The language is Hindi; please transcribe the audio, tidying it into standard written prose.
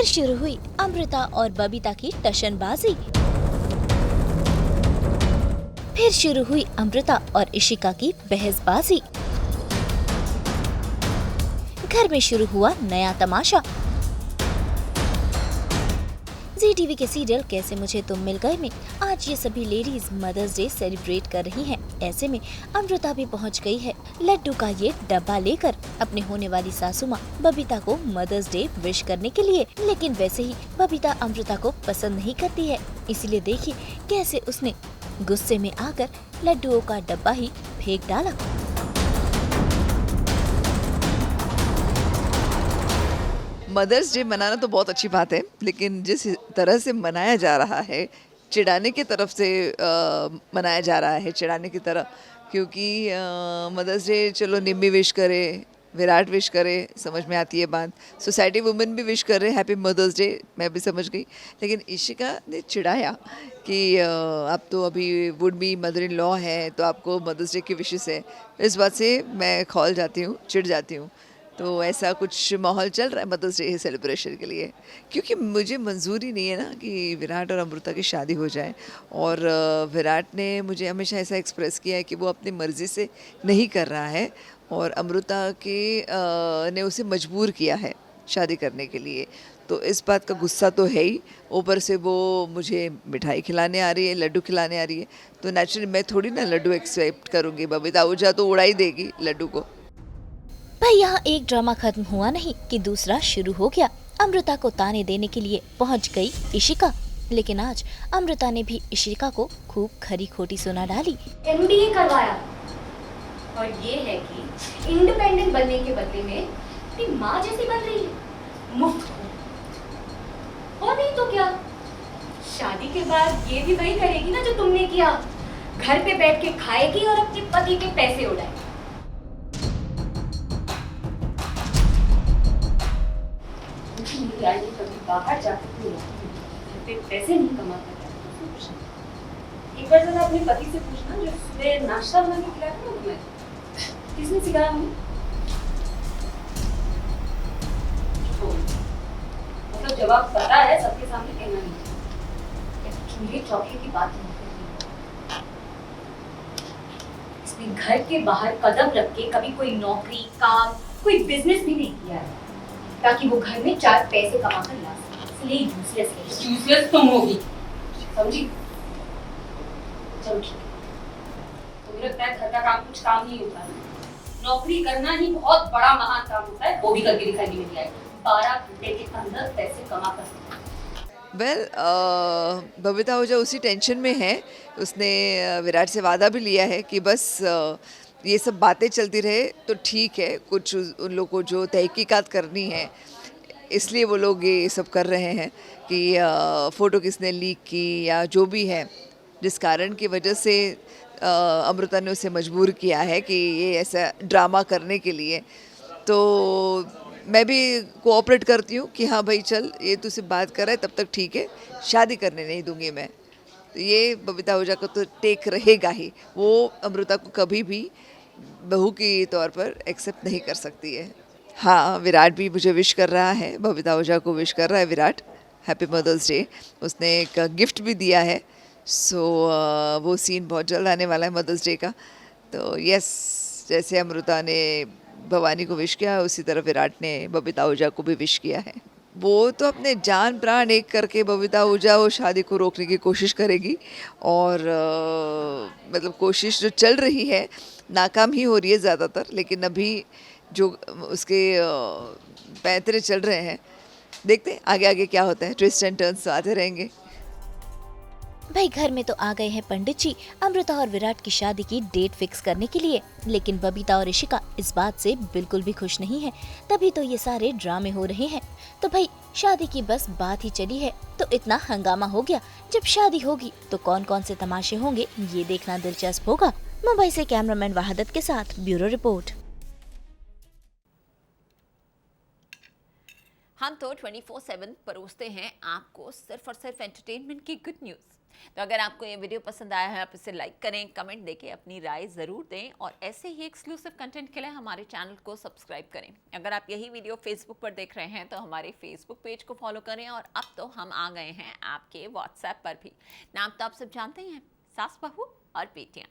फिर शुरू हुई अमृता और बबीता की टशनबाजी। फिर शुरू हुई अमृता और इशिका की बहसबाजी। घर में शुरू हुआ नया तमाशा। जी टीवी के सीरियल कैसे मुझे तुम मिल गए में आज ये सभी लेडीज मदर्स डे सेलिब्रेट कर रही हैं। ऐसे में अमृता भी पहुंच गई है लड्डू का ये डब्बा लेकर अपने होने वाली सासू माँ बबीता को मदर्स डे विश करने के लिए। लेकिन वैसे ही बबीता अमृता को पसंद नहीं करती है, इसीलिए देखिए कैसे उसने गुस्से में आकर लड्डुओं का डब्बा ही फेंक डाला। मदर्स डे मनाना तो बहुत अच्छी बात है, लेकिन जिस तरह से मनाया जा रहा है, चिढ़ाने की तरफ से मनाया जा रहा है, चिढ़ाने की तरह, क्योंकि मदर्स डे चलो निम्मी विश करे, विराट विश करे, समझ में आती है बात, सोसाइटी वुमेन भी विश कर रहे हैप्पी मदर्स डे, मैं भी समझ गई। लेकिन इशिका ने चिढ़ाया कि आप तो अभी would be mother in law है, तो आपको मदर्स डे की विशेस है। इस बात से मैं खौल जाती हूँ, चिढ़ जाती हूँ। तो ऐसा कुछ माहौल चल रहा है मदर्स डे सेलिब्रेशन के लिए, क्योंकि मुझे मंजूरी नहीं है ना कि विराट और अमृता की शादी हो जाए। और विराट ने मुझे हमेशा ऐसा एक्सप्रेस किया है कि वो अपनी मर्ज़ी से नहीं कर रहा है, और अमृता ने उसे मजबूर किया है शादी करने के लिए। तो इस बात का गुस्सा तो है ही, ऊपर से वो मुझे मिठाई खिलाने आ रही है, लड्डू खिलाने आ रही है, तो नेचुरली मैं थोड़ी ना लड्डू एक्सेप्ट करूँगी। बबीता आहूजा तो उड़ा ही देगी लड्डू को। भाई यहाँ एक ड्रामा खत्म हुआ नहीं कि दूसरा शुरू हो गया। अमृता को ताने देने के लिए पहुँच गई इशिका, लेकिन आज अमृता ने भी इशिका को खूब खरी खोटी सुना डाली। MBA करवाया और ये है कि इंडिपेंडेंट बनने के बदले में अपनी माँ जैसी बन रही है, मुफ्त को। और नहीं तो क्या, शादी के बाद ये भी वही करेगी ना जो तुमने किया, घर पे बैठ के खाएगी और अपने पति के पैसे उड़ाएगी। कभी बाहर जाकर घर पे पैसे नहीं कमा कर, एक बार जरा अपने पति से पूछना जो सुबह नाश्ता बना के खिलाया था ना तुम्हें, किसने सिखाया हमें? मतलब जवाब पता है, सबके सामने कहना नहीं। चूल्हे चौके की बात नहीं करनी। इसने घर के बाहर कदम रख के कभी कोई नौकरी, काम, कोई बिजनेस भी नहीं किया है, ताकि वो घर में 4 पैसे कमा कर ला सके। इसलिए यूजलेस तुम होगी, समझी? चलो ठीक है, तो मुझे लगता है घर का काम कुछ काम नहीं होता है, नौकरी करना ही बहुत बड़ा महान काम होता है, वो भी करके दिखाई नहीं मिल जाए। 12 घंटे के अंदर पैसे कमा कर सकते। वेल बबीता आहूजा उसी टेंशन में है। उसने विराट से वादा भी लिया है कि बस ये सब बातें चलती रहे तो ठीक है, कुछ उन लोगों को जो तहकीकात करनी है, इसलिए वो लोग ये सब कर रहे हैं कि फ़ोटो किसने लीक की या जो भी है, जिस कारण की वजह से अमृता ने उसे मजबूर किया है कि ये ऐसा ड्रामा करने के लिए। तो मैं भी कोऑपरेट करती हूँ कि हाँ भाई चल, ये तुझसे बात कर रहा है तब तक ठीक है, शादी करने नहीं दूंगी मैं। तो ये बबीता आहूजा को तो टेक रहेगा ही, वो अमृता को कभी भी बहू के तौर पर एक्सेप्ट नहीं कर सकती है। हाँ, विराट भी मुझे विश कर रहा है, बबीता आहूजा को विश कर रहा है विराट, हैप्पी मदर्स डे। उसने एक गिफ्ट भी दिया है, सो वो सीन बहुत जल्द आने वाला है मदर्स डे का। तो यस, जैसे अमृता ने भवानी को विश किया, उसी तरह विराट ने बबीता आहूजा को भी विश किया है। वो तो अपने जान प्राण एक करके बबीता आहूजा वो शादी को रोकने की कोशिश करेगी, और मतलब कोशिश जो चल रही है नाकाम ही हो रही है ज़्यादातर, लेकिन अभी जो उसके पैंतरे चल रहे हैं, देखते हैं आगे आगे क्या होता है, ट्विस्ट एंड टर्न्स तो आते रहेंगे। भाई घर में तो आ गए हैं पंडित जी अमृता और विराट की शादी की डेट फिक्स करने के लिए, लेकिन बबीता और इशिका इस बात से बिल्कुल भी खुश नहीं है। तभी तो ये सारे ड्रामे हो रहे हैं। तो भाई शादी की बस बात ही चली है तो इतना हंगामा हो गया, जब शादी होगी तो कौन कौन से तमाशे होंगे ये देखना दिलचस्प होगा। मुंबई से कैमरामैन वहादत के साथ ब्यूरो रिपोर्ट। हम तो 24/7 परोसते हैं आपको सिर्फ और सिर्फ एंटरटेनमेंट की गुड न्यूज। तो अगर आपको ये वीडियो पसंद आया है आप इसे लाइक करें, कमेंट देके अपनी राय ज़रूर दें और ऐसे ही एक्सक्लूसिव कंटेंट के लिए हमारे चैनल को सब्सक्राइब करें। अगर आप यही वीडियो फेसबुक पर देख रहे हैं तो हमारे फेसबुक पेज को फॉलो करें और अब तो हम आ गए हैं आपके व्हाट्सएप पर भी। नाम तो आप सब जानते ही हैं, सास बहू और बेटियाँ।